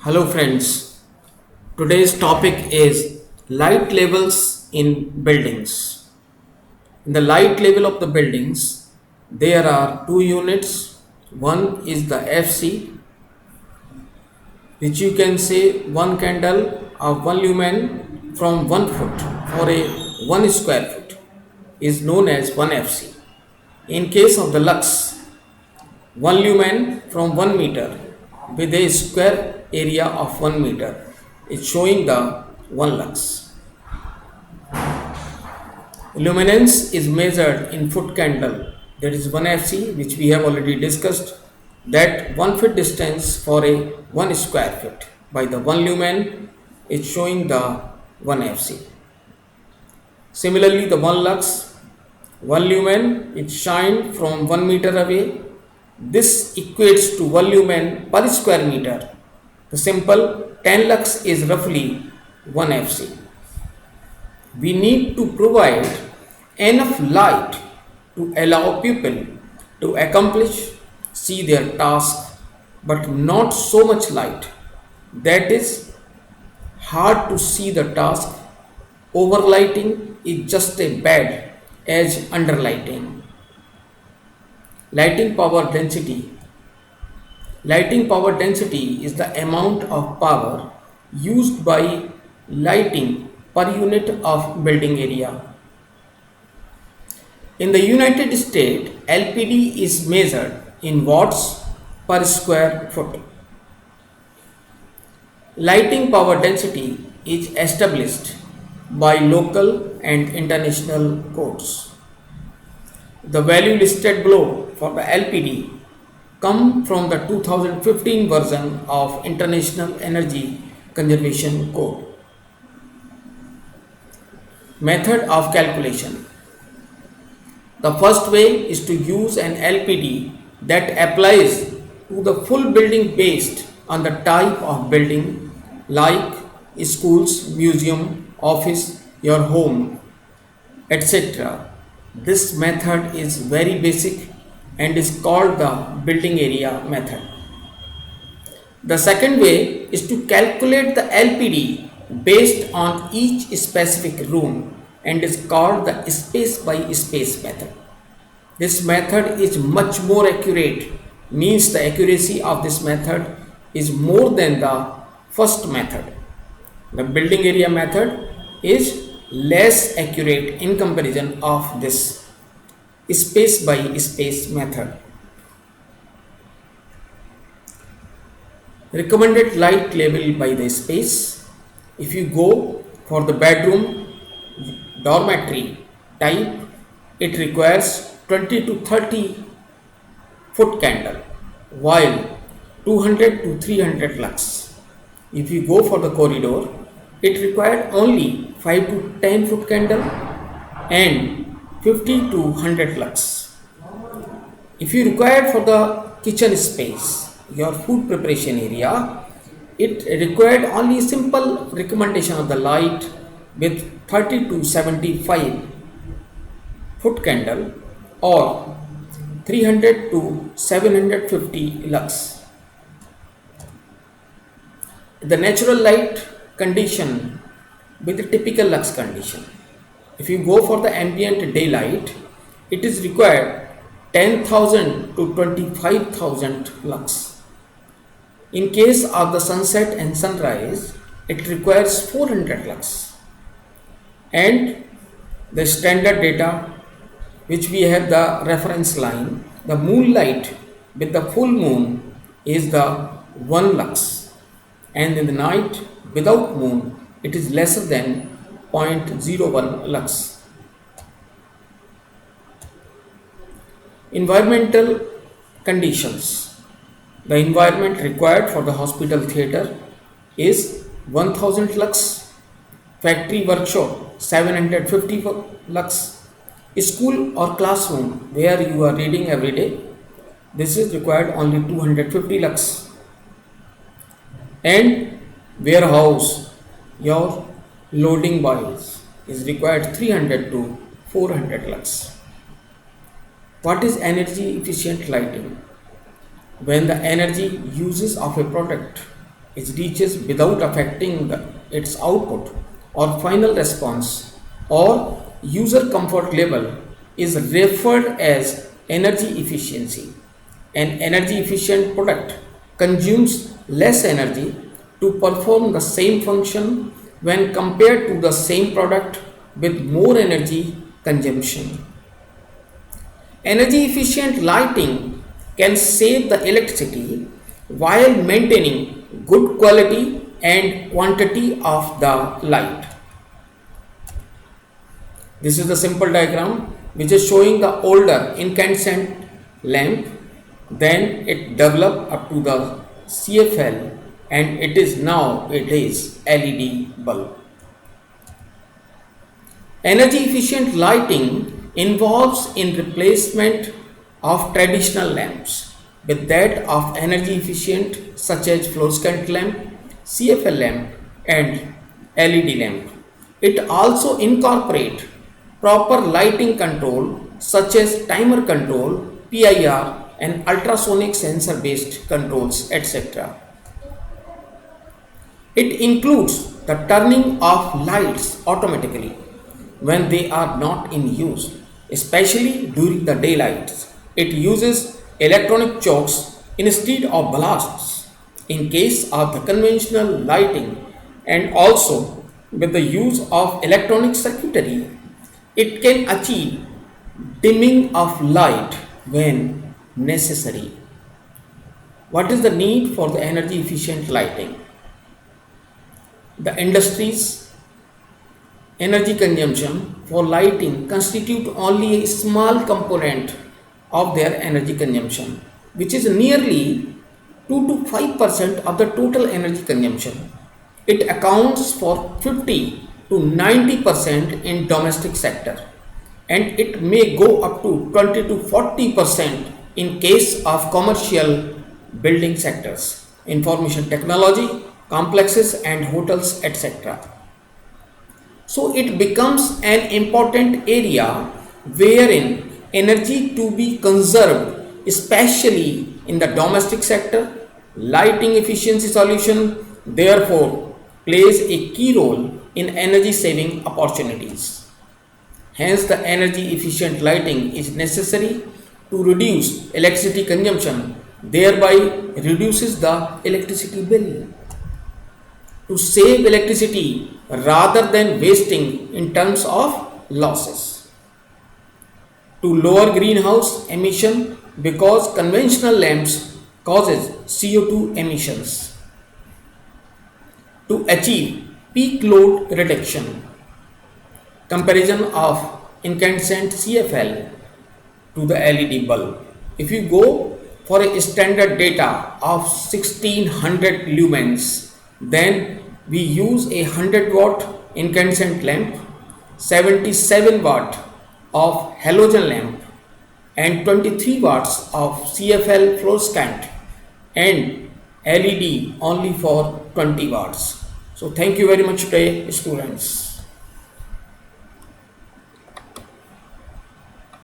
Hello friends, today's topic is light levels in buildings. In the light level of the buildings, there are two units. One is the FC, which you can say one candle or one lumen from 1 foot for a 1 square foot is known as 1 FC. In case of the lux, one lumen from 1 meter with a square area of 1 meter is showing the 1 lux. Luminance is measured in foot candle, that is 1 FC, which we have already discussed, that 1 foot distance for a 1 square foot by the 1 lumen is showing the 1 FC. Similarly, the 1 lux, 1 lumen it shine from 1 meter away. This equates to 1 lumen per square meter. The simple 10 lux is roughly 1 FC. We need to provide enough light to allow people to accomplish, see their task, but not so much light that is hard to see the task. Overlighting is just as bad as underlighting. Lighting power density. Lighting power density is the amount of power used by lighting per unit of building area. In the United States, LPD is measured in watts per square foot. Lighting power density is established by local and international codes. The value listed below for the LPD come from the 2015 version of International Energy Conservation Code. Method of calculation. The first way is to use an LPD that applies to the full building based on the type of building like schools, museum, office, your home, etc. This method is very basic and is called the building area method. The second way is to calculate the LPD based on each specific room and is called the space by space method. This method is much more accurate, means the accuracy of this method is more than the first method. The building area method is less accurate in comparison of this space by space method. Recommended light level by the space. If you go for the bedroom dormitory type, it requires 20 to 30 foot candle, while 200 to 300 lux. If you go for the corridor, it required only 5 to 10 foot candle and 50 to 100 lux. If you required for the kitchen space, your food preparation area, it required only simple recommendation of the light with 30 to 75 foot candle or 300 to 750 lux. The natural light condition with the typical lux condition. If you go for the ambient daylight, it is required 10,000 to 25,000 lux. In case of the sunset and sunrise, it requires 400 lux. And the standard data, which we have the reference line, the moonlight with the full moon is the 1 lux, and in the night without moon it is lesser than 0.01 lux. Environmental conditions. The environment required for the hospital theater is 1000 lux, factory workshop 750 lux, school or classroom where you are reading every day, this is required only 250 lux, and warehouse, your loading boys is required 300 to 400 lux. What is energy efficient lighting? When the energy uses of a product it reaches without affecting its output or final response or user comfort level is referred as energy efficiency. An energy efficient product consumes less energy to perform the same function when compared to the same product with more energy consumption. Energy efficient lighting can save the electricity while maintaining good quality and quantity of the light. This is the simple diagram which is showing the older incandescent lamp, then it developed up to the CFL, and it is LED bulb. Energy efficient lighting involves in replacement of traditional lamps with that of energy efficient such as fluorescent lamp, CFL lamp and LED lamp. It also incorporates proper lighting control such as timer control, PIR and ultrasonic sensor based controls, etc. It includes the turning of lights automatically when they are not in use, especially during the daylight. It uses electronic chokes instead of blasts in case of the conventional lighting, and also with the use of electronic circuitry, it can achieve dimming of light when necessary. What is the need for the energy efficient lighting? The industries energy consumption for lighting constitute only a small component of their energy consumption, which is nearly 2 to 5% of the total energy consumption. It accounts for 50 to 90% in domestic sector, and it may go up to 20 to 40% in case of commercial building sectors, information technology, complexes and hotels, etc. So it becomes an important area wherein energy to be conserved, especially in the domestic sector. Lighting efficiency solution therefore plays a key role in energy saving opportunities. Hence, the energy efficient lighting is necessary to reduce electricity consumption, thereby reduces the electricity bill. To save electricity rather than wasting in terms of losses. To lower greenhouse emission because conventional lamps causes CO2 emissions. To achieve peak load reduction. Comparison of incandescent CFL to the LED bulb. If you go for a standard data of 1600 lumens, then we use a 100-watt incandescent lamp, 77 watt of halogen lamp and 23 watts of CFL fluorescent and LED only for 20 watts. So thank you very much today, students.